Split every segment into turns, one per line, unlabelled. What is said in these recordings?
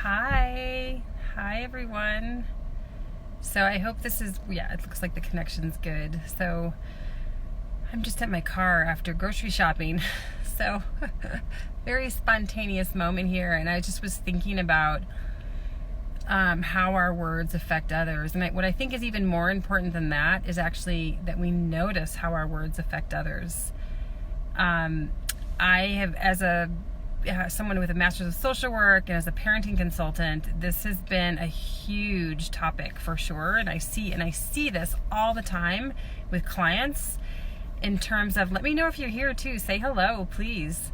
Hi. Hi, everyone. So I hope this is, it looks like the connection's good. So I'm just at my car after grocery shopping. So very spontaneous moment here. And I just was thinking about how our words affect others. And what I think is even more important than that is actually that we notice how our words affect others. I have, as someone with a master's of social work and as a parenting consultant, this has been a huge topic for sure. And I see this all the time with clients in terms of, let me know if you're here too, say hello, please.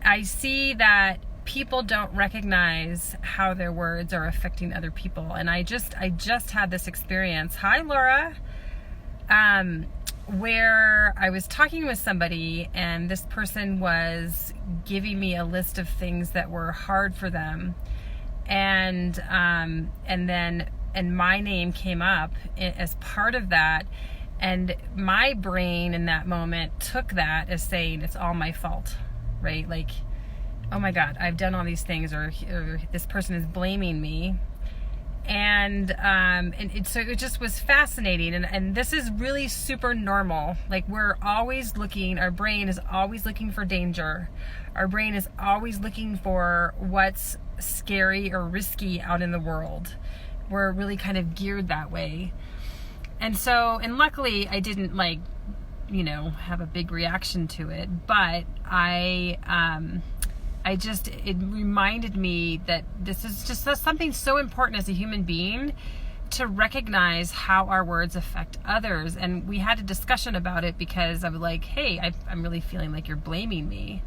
I see that people don't recognize how their words are affecting other people. And I just had this experience. Hi, Laura. Where I was talking with somebody and this person was giving me a list of things that were hard for them, and my name came up as part of that, and my brain in that moment took that as saying it's all my fault, right? Like, oh my God, I've done all these things, or this person is blaming me. And so it just was fascinating. And this is really super normal. Like, we're always looking, our brain is always looking for danger. Our brain is always looking for what's scary or risky out in the world. We're really kind of geared that way. And so, luckily I didn't have a big reaction to it, but it reminded me that this is just something so important as a human being, to recognize how our words affect others. And we had a discussion about it because I was like, hey, I'm really feeling like you're blaming me.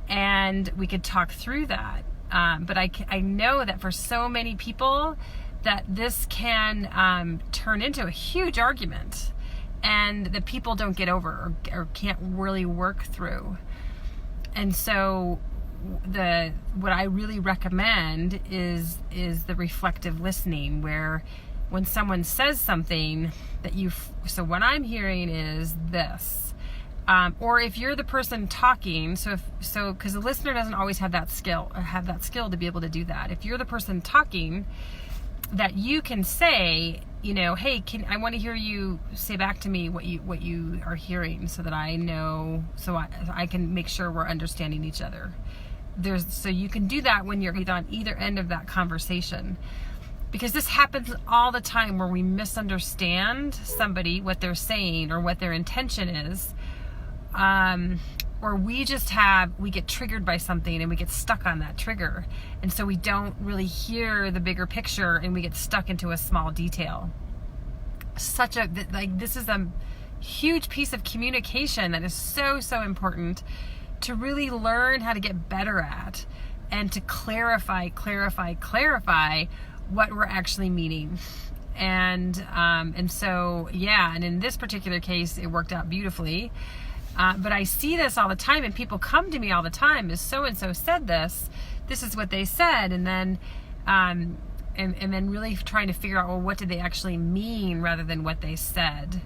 And we could talk through that. But I know that for so many people that this can turn into a huge argument, and that people don't get over or can't really work through. And so what I really recommend is the reflective listening, where when someone says something that so what I'm hearing is this, or if you're the person talking, because the listener doesn't always have that skill to be able to do that. If you're the person talking, that you can say, hey, I want to hear you say back to me what you are hearing, so that I know, so I can make sure we're understanding each other. So you can do that when you're on either end of that conversation, because this happens all the time, where we misunderstand somebody, what they're saying or what their intention is, or we get triggered by something and we get stuck on that trigger, and so we don't really hear the bigger picture and we get stuck into a small detail. This is a huge piece of communication that is so important to really learn how to get better at, and to clarify what we're actually meaning. And so, and in this particular case, it worked out beautifully. But I see this all the time, and people come to me all the time, as so-and-so said this is what they said. And then, and then really trying to figure out, well, what did they actually mean rather than what they said?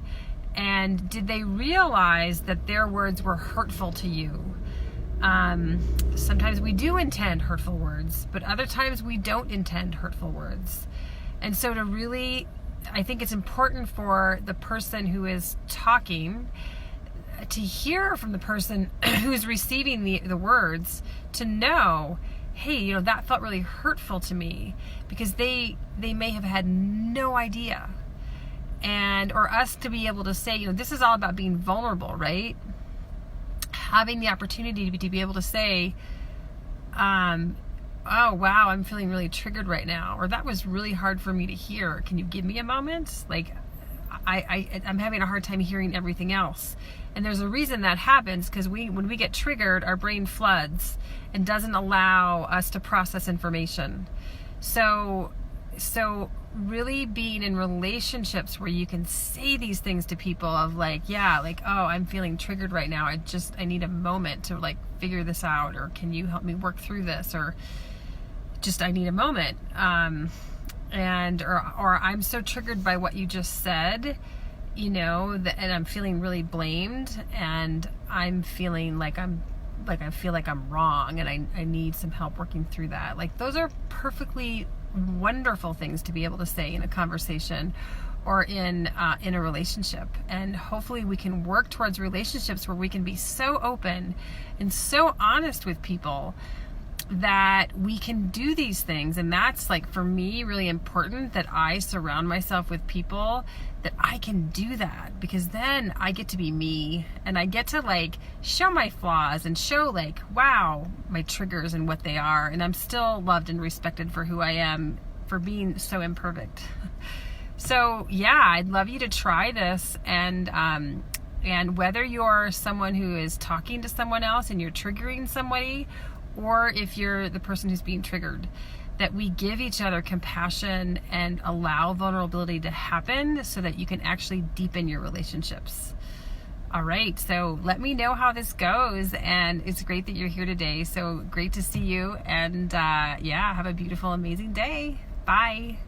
And did they realize that their words were hurtful to you? Sometimes we do intend hurtful words, but other times we don't intend hurtful words. And so I think it's important for the person who is talking to hear from the person who's receiving the words, to know, hey, that felt really hurtful to me, because they may have had no idea. Or us to be able to say, this is all about being vulnerable, right? Having the opportunity to be able to say, oh wow, I'm feeling really triggered right now, or that was really hard for me to hear. Can you give me a moment? Like, I'm having a hard time hearing everything else. And there's a reason that happens, because when we get triggered, our brain floods and doesn't allow us to process information. So really being in relationships where you can say these things to people of oh, I'm feeling triggered right now. I need a moment to figure this out, or can you help me work through this, or just I need a moment. Or I'm so triggered by what you just said, and I'm feeling really blamed, and I'm feeling like I'm like I feel like I'm wrong and I need some help working through that. Like those are perfectly wonderful things to be able to say in a conversation or in a relationship. And hopefully we can work towards relationships where we can be so open and so honest with people that we can do these things. And that's like, for me, really important that I surround myself with people that I can do that, because then I get to be me and I get to like show my flaws and show like, wow, my triggers and what they are. And I'm still loved and respected for who I am, for being so imperfect. So yeah, I'd love you to try this, and whether you're someone who is talking to someone else and you're triggering somebody, or if you're the person who's being triggered, that we give each other compassion and allow vulnerability to happen so that you can actually deepen your relationships. All right, so let me know how this goes, and it's great that you're here today. So great to see you, and yeah, have a beautiful, amazing day. Bye.